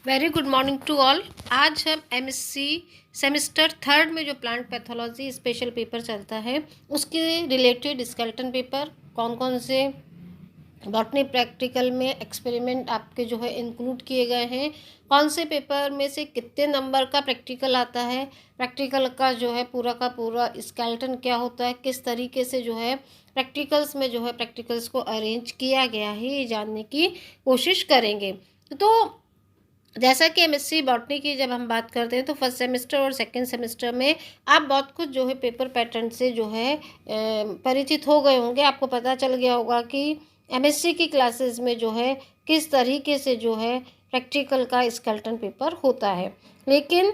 Very good morning to all. आज हम MSc semester third में जो प्लांट पैथोलॉजी स्पेशल पेपर चलता है उसके रिलेटेड स्केलेटन पेपर कौन कौन से बॉटनी प्रैक्टिकल में एक्सपेरिमेंट आपके जो है इंक्लूड किए गए हैं, कौन से पेपर में से कितने नंबर का प्रैक्टिकल आता है, प्रैक्टिकल का जो है पूरा का पूरा स्केलेटन क्या होता है, किस तरीके से जो है प्रैक्टिकल्स में जो है प्रैक्टिकल्स को अरेंज किया गया है, ये जानने की कोशिश करेंगे। तो जैसा कि एमएससी बॉटनी की जब हम बात करते हैं तो फर्स्ट सेमेस्टर और सेकंड सेमेस्टर में आप बहुत कुछ जो है पेपर पैटर्न से जो है परिचित हो गए होंगे। आपको पता चल गया होगा कि एमएससी की क्लासेस में जो है किस तरीके से जो है प्रैक्टिकल का स्केलेटन पेपर होता है। लेकिन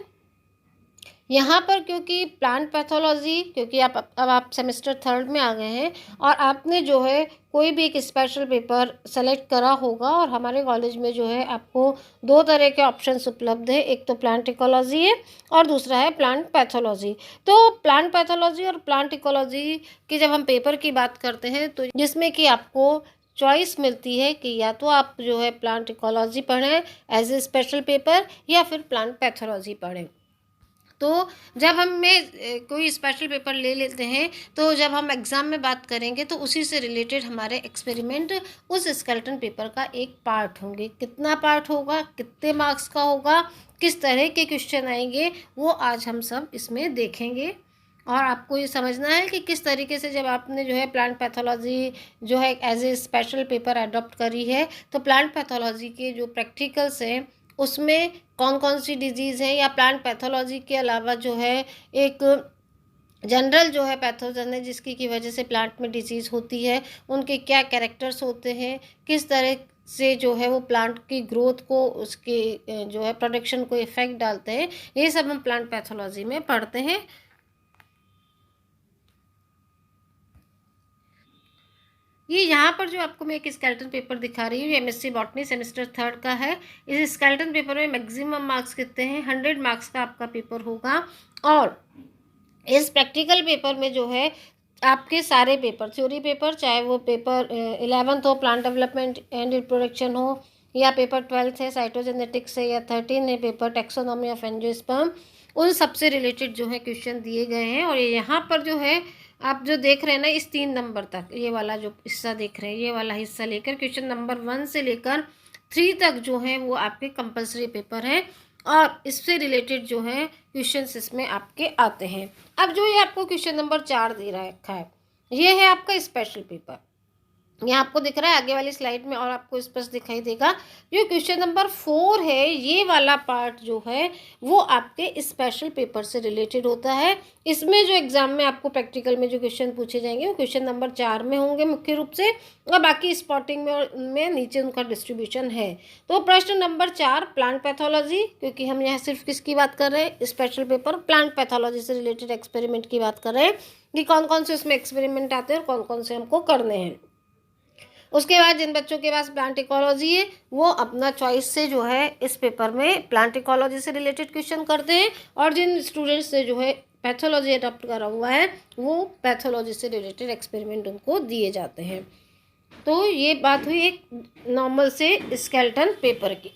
यहाँ पर क्योंकि प्लांट पैथोलॉजी, क्योंकि आप सेमेस्टर थर्ड में आ गए हैं और आपने जो है कोई भी एक स्पेशल पेपर सेलेक्ट करा होगा, और हमारे कॉलेज में जो है आपको दो तरह के ऑप्शंस उपलब्ध है, एक तो प्लांट इकोलॉजी है और दूसरा है प्लांट पैथोलॉजी। तो प्लांट पैथोलॉजी और प्लांट इकोलॉजी की जब हम पेपर की बात करते हैं तो जिसमें कि आपको चॉइस मिलती है कि या तो आप जो है प्लांट इकोलॉजी पढ़ें एज ए स्पेशल पेपर या फिर प्लांट पैथोलॉजी पढ़ें। तो जब कोई स्पेशल पेपर ले लेते हैं तो जब हम एग्ज़ाम में बात करेंगे तो उसी से रिलेटेड हमारे एक्सपेरिमेंट उस स्केलेटन पेपर का एक पार्ट होंगे। कितना पार्ट होगा, कितने मार्क्स का होगा, किस तरह के क्वेश्चन आएंगे, वो आज हम सब इसमें देखेंगे। और आपको ये समझना है कि किस तरीके से जब आपने जो है प्लांट पैथोलॉजी जो है as a special paper adopt करी है तो प्लांट पैथोलॉजी के जो प्रैक्टिकल्स हैं उसमें कौन कौन सी डिजीज़ है, या प्लांट पैथोलॉजी के अलावा जो है एक जनरल जो है पैथोजन है जिसकी की वजह से प्लांट में डिजीज़ होती है, उनके क्या कैरेक्टर्स होते हैं, किस तरह से जो है वो प्लांट की ग्रोथ को, उसके जो है प्रोडक्शन को इफ़ेक्ट डालते हैं, ये सब हम प्लांट पैथोलॉजी में पढ़ते हैं। ये यहाँ पर जो आपको मैं एक स्केलेटन पेपर दिखा रही हूँ, ये एमएससी बॉटनी सेमेस्टर थर्ड का है। इस स्केलेटन पेपर में मैक्सिमम मार्क्स कितने हैं, 100 मार्क्स का आपका पेपर होगा। और इस प्रैक्टिकल पेपर में जो है आपके सारे पेपर, थ्योरी पेपर, चाहे वो पेपर 11th हो प्लांट डेवलपमेंट एंड रिप्रोडक्शन हो, या पेपर 12th है साइटोजेनेटिक्स है, या 13 है पेपर टेक्सोनॉमी ऑफ एंजियोस्पर्म, उन सबसे रिलेटेड जो है क्वेश्चन दिए गए हैं। और यहाँ पर जो है आप जो देख रहे हैं ना, इस 3 नंबर तक ये वाला जो हिस्सा देख रहे हैं, ये वाला हिस्सा लेकर क्वेश्चन नंबर 1 से लेकर 3 तक जो है वो आपके कंपलसरी पेपर हैं और इससे रिलेटेड जो है क्वेश्चंस इसमें आपके आते हैं। अब जो ये आपको क्वेश्चन नंबर 4 दे रखा है, ये है आपका स्पेशल पेपर। यहाँ आपको दिख रहा है आगे वाली स्लाइड में और आपको स्पष्ट दिखाई देगा। जो क्वेश्चन नंबर 4 है, ये वाला पार्ट जो है वो आपके स्पेशल पेपर से रिलेटेड होता है। इसमें जो एग्जाम में आपको प्रैक्टिकल में जो क्वेश्चन पूछे जाएंगे वो क्वेश्चन नंबर 4 में होंगे मुख्य रूप से, और बाकी स्पॉटिंग में और में नीचे उनका डिस्ट्रीब्यूशन है। तो प्रश्न नंबर 4 प्लांट पैथोलॉजी, क्योंकि हम यहाँ सिर्फ किसकी बात कर रहे हैं, स्पेशल पेपर प्लांट पैथोलॉजी से रिलेटेड एक्सपेरिमेंट की बात कर रहे हैं कि कौन कौन से उसमें एक्सपेरिमेंट आते हैं और कौन कौन से हमको करने हैं। उसके बाद जिन बच्चों के पास प्लांट इकोलॉजी है वो अपना चॉइस से जो है इस पेपर में प्लांट इकोलॉजी से रिलेटेड क्वेश्चन करते हैं, और जिन स्टूडेंट्स ने जो है पैथोलॉजी अडॉप्ट करा हुआ है वो पैथोलॉजी से रिलेटेड एक्सपेरिमेंट उनको दिए जाते हैं। तो ये बात हुई एक नॉर्मल से स्केलेटन पेपर की।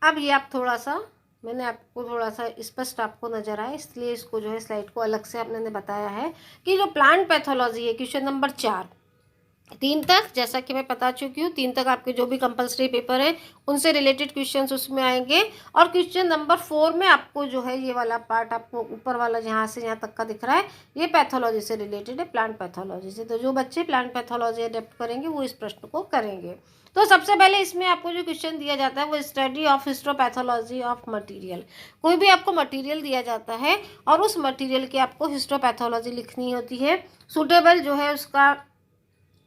अब ये आप थोड़ा सा, मैंने आपको थोड़ा सा स्पष्ट आपको नजर आए इसलिए इसको जो है स्लाइड को अलग से आपने बताया है कि जो प्लांट पैथोलॉजी है क्वेश्चन नंबर 4 3 तक, जैसा कि मैं बता चुकी हूँ, 3 तक आपके जो भी कंपलसरी पेपर हैं उनसे रिलेटेड क्वेश्चंस उसमें आएंगे। और क्वेश्चन नंबर 4 में आपको जो है ये वाला पार्ट आपको ऊपर वाला जहाँ से यहाँ तक का दिख रहा है, ये पैथोलॉजी से रिलेटेड है, प्लांट पैथोलॉजी से। तो जो बच्चे प्लांट पैथोलॉजी अडेप्ट करेंगे वो इस प्रश्न को करेंगे। तो सबसे पहले इसमें आपको जो क्वेश्चन दिया जाता है वो study of histopathology of material. कोई भी आपको मटीरियल दिया जाता है और उस मटीरियल की आपको हिस्टोपैथोलॉजी लिखनी होती है। सूटेबल जो है उसका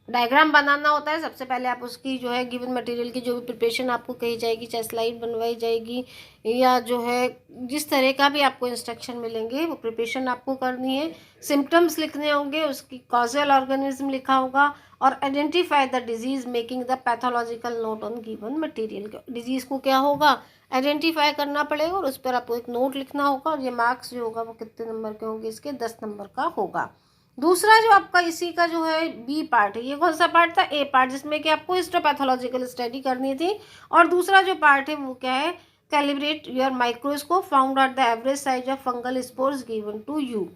डायग्राम बनाना होता है। सबसे पहले आप उसकी जो है गिवन मटेरियल की जो भी प्रिपरेशन आपको कही जाएगी, चाहे स्लाइड बनवाई जाएगी या जो है जिस तरह का भी आपको इंस्ट्रक्शन मिलेंगे वो प्रिपरेशन आपको करनी है। सिम्टम्स लिखने होंगे, उसकी कॉजल ऑर्गेनिज्म लिखा होगा, और identify the disease making the pathological note on given material. Disease को क्या होगा आइडेंटिफाई करना पड़ेगा और उस पर आपको एक नोट लिखना होगा, और ये मार्क्स जो होगा वो कितने नंबर के होंगे, इसके 10 नंबर का होगा। दूसरा जो आपका इसी का जो है बी पार्ट है, ये कौन सा पार्ट था, ए पार्ट, जिसमें कि आपको हिस्टोपैथोलॉजिकल स्टडी करनी थी। और दूसरा जो पार्ट है वो क्या है, calibrate your microscope, found out the average size of fungal spores given to you.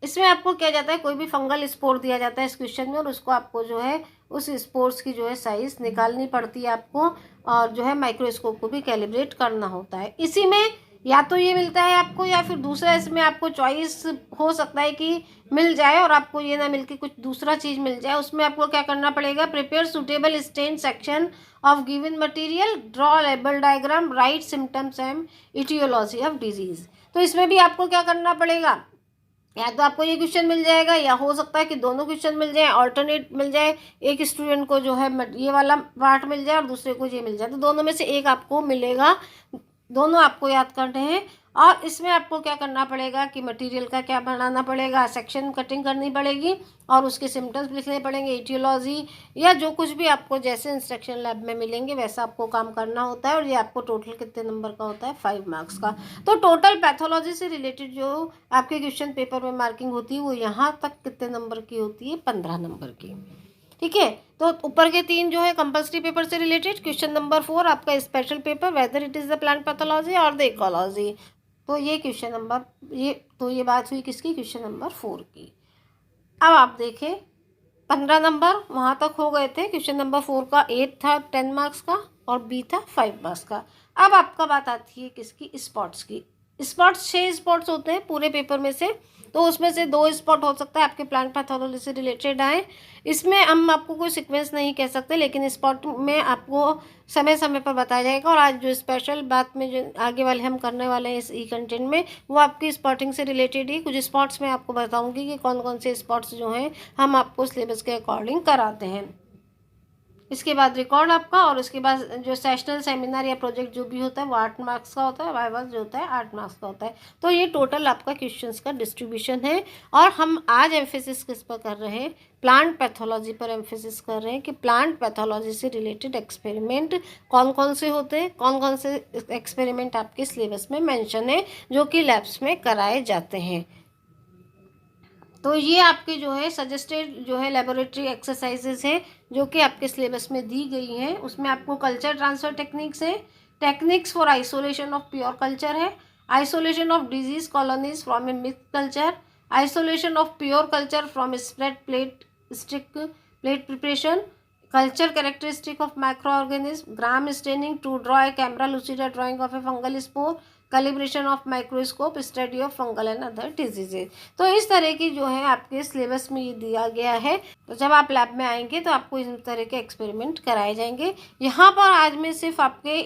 इसमें आपको क्या जाता है, कोई भी फंगल स्पोर दिया जाता है इस क्वेश्चन में, और उसको आपको जो है उस स्पोर्स की जो है साइज निकालनी पड़ती है आपको, और जो है माइक्रोस्कोप को भी कैलिब्रेट करना होता है। इसी में या तो ये मिलता है आपको, या फिर दूसरा इसमें आपको चॉइस हो सकता है कि मिल जाए और आपको ये ना मिल के कुछ दूसरा चीज़ मिल जाए। उसमें आपको क्या करना पड़ेगा, prepare suitable stain section of given material, draw label diagram, write symptoms and aetiology of disease. तो इसमें भी आपको क्या करना पड़ेगा, या तो आपको ये क्वेश्चन मिल जाएगा, या हो सकता है कि दोनों क्वेश्चन मिल जाए, ऑल्टरनेट मिल जाए, एक स्टूडेंट को जो है ये वाला पार्ट मिल जाए और दूसरे को ये मिल जाए, तो दोनों में से एक आपको मिलेगा, दोनों आपको याद करने हैं। और इसमें आपको क्या करना पड़ेगा कि मटेरियल का क्या बनाना पड़ेगा, सेक्शन कटिंग करनी पड़ेगी और उसके सिम्टम्स लिखने पड़ेंगे, एटियोलॉजी या जो कुछ भी आपको जैसे इंस्ट्रक्शन लैब में मिलेंगे वैसा आपको काम करना होता है। और ये आपको टोटल कितने नंबर का होता है, 5 मार्क्स का। तो टोटल पैथोलॉजी से रिलेटेड जो आपके क्वेश्चन पेपर में मार्किंग होती है वो यहाँ तक कितने नंबर की होती है, 15 नंबर की। ठीक है, तो ऊपर के 3 जो है कंपल्सरी पेपर से रिलेटेड, क्वेश्चन नंबर 4 आपका special paper, whether it is the plant pathology और द इकोलॉजी। तो ये क्वेश्चन नंबर, ये बात हुई किसकी, क्वेश्चन नंबर 4 की। अब आप देखें 15 नंबर वहाँ तक हो गए थे, क्वेश्चन नंबर 4 का 8 था 10 मार्क्स का और बी था 5 मार्क्स का। अब आपका बात आती है किसकी, स्पॉट्स की। स्पॉट्स 6 स्पॉट्स होते हैं पूरे पेपर में से, तो उसमें से 2 स्पॉट हो सकता है आपके प्लांट पैथोलॉजी से रिलेटेड आए। इसमें हम आपको कोई सीक्वेंस नहीं कह सकते, लेकिन स्पॉट में आपको समय समय पर बताया जाएगा। और आज जो स्पेशल बात में जो आगे वाले हम करने वाले हैं इस ई कंटेंट में, वो आपकी स्पॉटिंग से रिलेटेड ही कुछ स्पॉट्स में आपको बताऊंगी कि कौन कौन से स्पॉट्स जो हैं हम आपको सिलेबस के अकॉर्डिंग कराते हैं। इसके बाद रिकॉर्ड आपका, और उसके बाद जो सेशनल सेमिनार या प्रोजेक्ट जो भी होता है वो 8 मार्क्स का होता है, वाइवा जो होता है 8 मार्क्स का होता है। तो ये टोटल आपका क्वेश्चंस का डिस्ट्रीब्यूशन है। और हम आज एम्फेसिस किस पर कर रहे हैं, प्लांट पैथोलॉजी पर एम्फेसिस कर रहे हैं कि प्लांट पैथोलॉजी से रिलेटेड एक्सपेरिमेंट कौन कौन से होते हैं, कौन कौन से एक्सपेरिमेंट आपके सिलेबस में मेंशन है जो कि लैब्स में कराए जाते हैं। तो ये आपके जो है सजेस्टेड जो है लेबोरेटरी एक्सरसाइजेज हैं जो कि आपके सिलेबस में दी गई हैं। उसमें आपको कल्चर ट्रांसफ़र टेक्निक्स है, techniques for isolation of pure culture है, isolation of disease colonies from a mix culture, isolation of pure culture from spread plate streak plate preparation, culture characteristic of microorganism, gram staining to draw a camera lucida drawing of a fungal spore, calibration of microscope, study of fungal and other diseases. तो इस तरह की जो है आपके syllabus में ये दिया गया है। तो जब आप लैब में आएंगे तो आपको इस तरह के एक्सपेरिमेंट कराए जाएंगे। यहाँ पर आज मैं सिर्फ आपके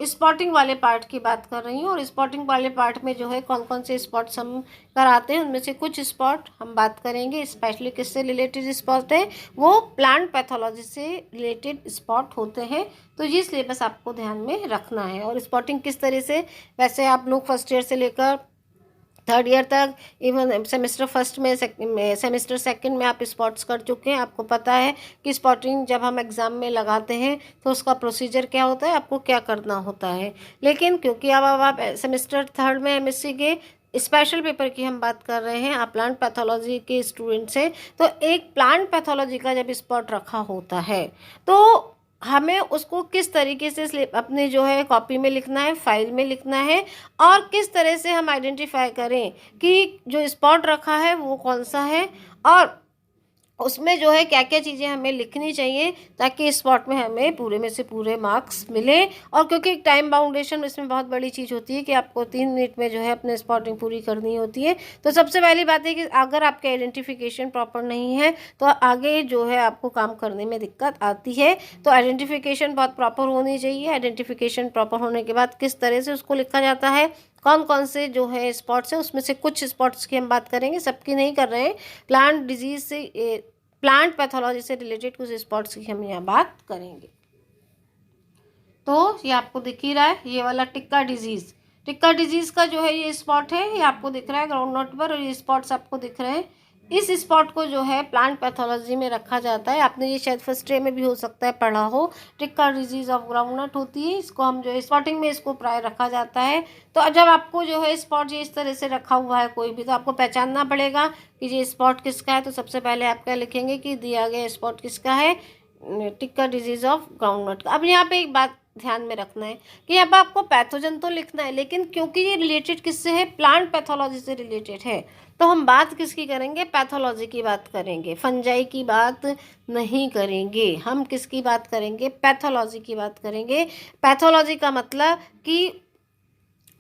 स्पॉटिंग वाले पार्ट की बात कर रही हूँ, और स्पॉटिंग वाले पार्ट में जो है कौन कौन से स्पॉट्स हम कराते हैं उनमें से कुछ स्पॉट हम बात करेंगे। स्पेशली किससे रिलेटेड स्पॉट है, वो प्लांट पैथोलॉजी से रिलेटेड स्पॉट होते हैं। तो ये सिलेबस आपको ध्यान में रखना है। और स्पॉटिंग किस तरह से, वैसे आप लोग फर्स्ट ईयर से लेकर 3rd ईयर तक, इवन सेमेस्टर फर्स्ट में सेमेस्टर सेकंड में आप स्पॉट्स कर चुके हैं। आपको पता है कि स्पॉटिंग जब हम एग्ज़ाम में लगाते हैं तो उसका प्रोसीजर क्या होता है, आपको क्या करना होता है। लेकिन क्योंकि अब आप सेमेस्टर 3rd में एमएससी के स्पेशल पेपर की हम बात कर रहे हैं, आप प्लांट पैथोलॉजी के स्टूडेंट्स हैं, तो एक प्लांट पैथोलॉजी का जब स्पॉट रखा होता है तो हमें उसको किस तरीके से अपने जो है कॉपी में लिखना है, फाइल में लिखना है, और किस तरह से हम आइडेंटिफाई करें कि जो स्पॉट रखा है वो कौन सा है, और उसमें जो है क्या क्या चीज़ें हमें लिखनी चाहिए ताकि इस स्पॉट में हमें पूरे में से पूरे मार्क्स मिले। और क्योंकि टाइम बाउंडेशन इसमें बहुत बड़ी चीज़ होती है कि आपको 3 मिनट में जो है अपने स्पॉटिंग पूरी करनी होती है। तो सबसे पहली बात है कि अगर आपके आइडेंटिफिकेशन प्रॉपर नहीं है तो आगे जो है आपको काम करने में दिक्कत आती है। तो आइडेंटिफिकेशन बहुत प्रॉपर होनी चाहिए। आइडेंटिफिकेशन प्रॉपर होने के बाद किस तरह से उसको लिखा जाता है, कौन कौन से जो है स्पॉट्स है, उसमें से कुछ स्पॉट्स की हम बात करेंगे, सबकी नहीं कर रहे हैं। प्लांट पैथोलॉजी से रिलेटेड कुछ स्पॉट्स की हम यहाँ बात करेंगे। तो ये आपको दिख ही रहा है, ये वाला टिक्का डिजीज़ का जो है ये स्पॉट है, ये आपको दिख रहा है ग्राउंड नोट पर, और ये स्पॉट्स आपको दिख रहे हैं। इस स्पॉट को जो है प्लांट पैथोलॉजी में रखा जाता है। आपने ये शायद फर्स्ट डे में भी हो सकता है पढ़ा हो, टिक्का डिजीज ऑफ ग्राउंडनट होती है। इसको हम जो है स्पॉटिंग में इसको प्राय रखा जाता है। तो जब आपको जो है स्पॉट ये इस तरह से रखा हुआ है कोई भी, तो आपको पहचानना पड़ेगा कि ये स्पॉट किसका है। तो सबसे पहले आप क्या लिखेंगे कि दिया गया स्पॉट किसका है, टिक्का डिजीज ऑफ ग्राउंडनट का। अब यहाँ पे एक बात ध्यान में रखना है कि अब आपको पैथोजन तो लिखना है, लेकिन क्योंकि ये रिलेटेड किससे है, प्लांट पैथोलॉजी से रिलेटेड है, तो हम बात किसकी करेंगे, पैथोलॉजी की बात करेंगे, फंजाई की बात नहीं करेंगे। हम किसकी बात करेंगे, पैथोलॉजी की बात करेंगे। पैथोलॉजी का मतलब कि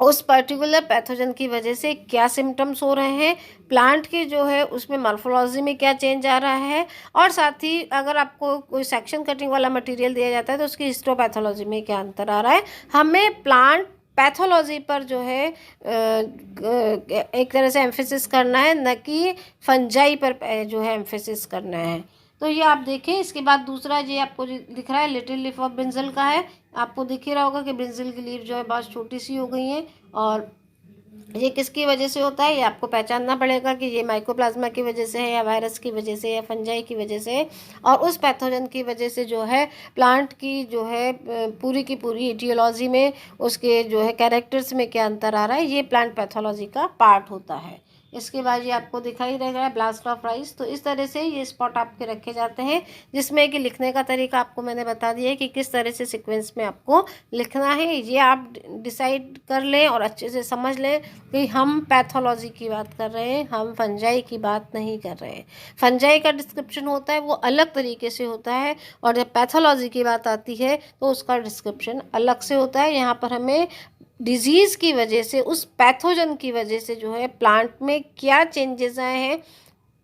उस पर्टिकुलर पैथोजन की वजह से क्या सिम्टम्स हो रहे हैं, प्लांट की जो है उसमें मॉर्फोलॉजी में क्या चेंज आ रहा है, और साथ ही अगर आपको कोई सेक्शन कटिंग वाला मटेरियल दिया जाता है तो उसकी हिस्टोपैथोलॉजी में क्या अंतर आ रहा है। हमें प्लांट पैथोलॉजी पर जो है एक तरह से एम्फेसिस करना है, न कि फंजाई पर जो है एम्फेसिस करना है। तो ये आप देखें। इसके बाद दूसरा ये आपको दिख रहा है लिटिल लीफ ऑफ ब्रिंजल का है। आपको दिख ही रहा होगा कि ब्रिंजल की लीफ जो है बहुत छोटी सी हो गई है, और ये किसकी वजह से होता है, ये आपको पहचानना पड़ेगा कि ये माइकोप्लाज्मा की वजह से है, या वायरस की वजह से, या फंजाई की वजह से है। और उस पैथोजन की वजह से जो है प्लांट की जो है पूरी की पूरी इटियोलॉजी में उसके जो है कैरेक्टर्स में क्या अंतर आ रहा है, ये प्लांट पैथोलॉजी का पार्ट होता है। इसके बाद ये आपको दिखाई दे रहा है ब्लास्ट ऑफ राइस। तो इस तरह से ये स्पॉट आपके रखे जाते हैं, जिसमें कि लिखने का तरीका आपको मैंने बता दिया है कि किस तरह से सीक्वेंस में आपको लिखना है। ये आप डिसाइड कर लें और अच्छे से समझ लें कि हम पैथोलॉजी की बात कर रहे हैं, हम फंजाई की बात नहीं कर रहे हैं। फंजाई का डिस्क्रिप्शन होता है वो अलग तरीके से होता है, और जब पैथोलॉजी की बात आती है तो उसका डिस्क्रिप्शन अलग से होता है। यहाँ पर हमें डिजीज़ की वजह से, उस पैथोजन की वजह से जो है प्लांट में क्या चेंजेस आए हैं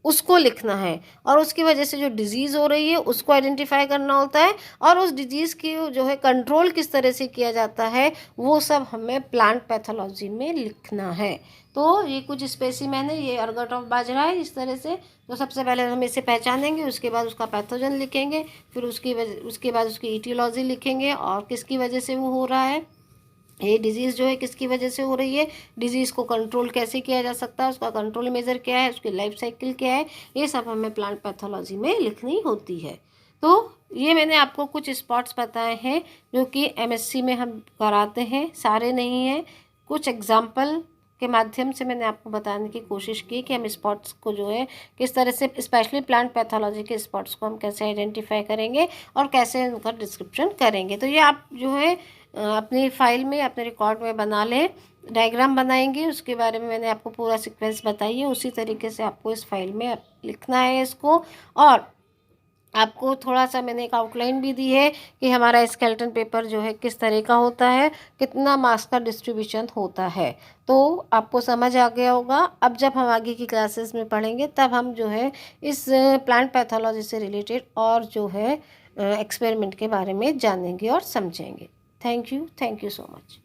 उसको लिखना है, और उसकी वजह से जो डिज़ीज़ हो रही है उसको आइडेंटिफाई करना होता है, और उस डिजीज़ की जो है कंट्रोल किस तरह से किया जाता है वो सब हमें प्लांट पैथोलॉजी में लिखना है। तो ये कुछ स्पेसिमेन है, ये अर्गट ऑफ बाजरा है इस तरह से। तो सबसे पहले हम इसे पहचानेंगे, उसके बाद उसका पैथोजन लिखेंगे, फिर उसके बाद उसकी इटियोलॉजी लिखेंगे और किसकी वजह से वो हो रहा है, ये डिज़ीज़ जो है किसकी वजह से हो रही है, डिज़ीज़ को कंट्रोल कैसे किया जा सकता है, उसका कंट्रोल मेजर क्या है, उसकी लाइफ साइकिल क्या है, ये सब हमें प्लांट पैथोलॉजी में लिखनी होती है। तो ये मैंने आपको कुछ स्पॉट्स बताए हैं जो कि एमएससी में हम कराते हैं, सारे नहीं हैं। कुछ एग्जाम्पल के माध्यम से मैंने आपको बताने की कोशिश की कि हम स्पॉट्स को जो है किस तरह से, स्पेशली प्लांट पैथोलॉजी के स्पॉट्स को हम कैसे आइडेंटिफाई करेंगे और कैसे उनका डिस्क्रिप्शन करेंगे। तो ये आप जो है अपनी फाइल में, अपने रिकॉर्ड में बना लें। डायग्राम बनाएंगे, उसके बारे में मैंने आपको पूरा सीक्वेंस बताई है, उसी तरीके से आपको इस फाइल में लिखना है इसको। और आपको थोड़ा सा मैंने एक आउटलाइन भी दी है कि हमारा स्केलेटन पेपर जो है किस तरह का होता है, कितना मार्क्स का डिस्ट्रीब्यूशन होता है। तो आपको समझ आ गया होगा। अब जब हम आगे की क्लासेस में पढ़ेंगे तब हम जो है इस प्लांट पैथोलॉजी से रिलेटेड और जो है एक्सपेरिमेंट के बारे में जानेंगे और समझेंगे। Thank you so much.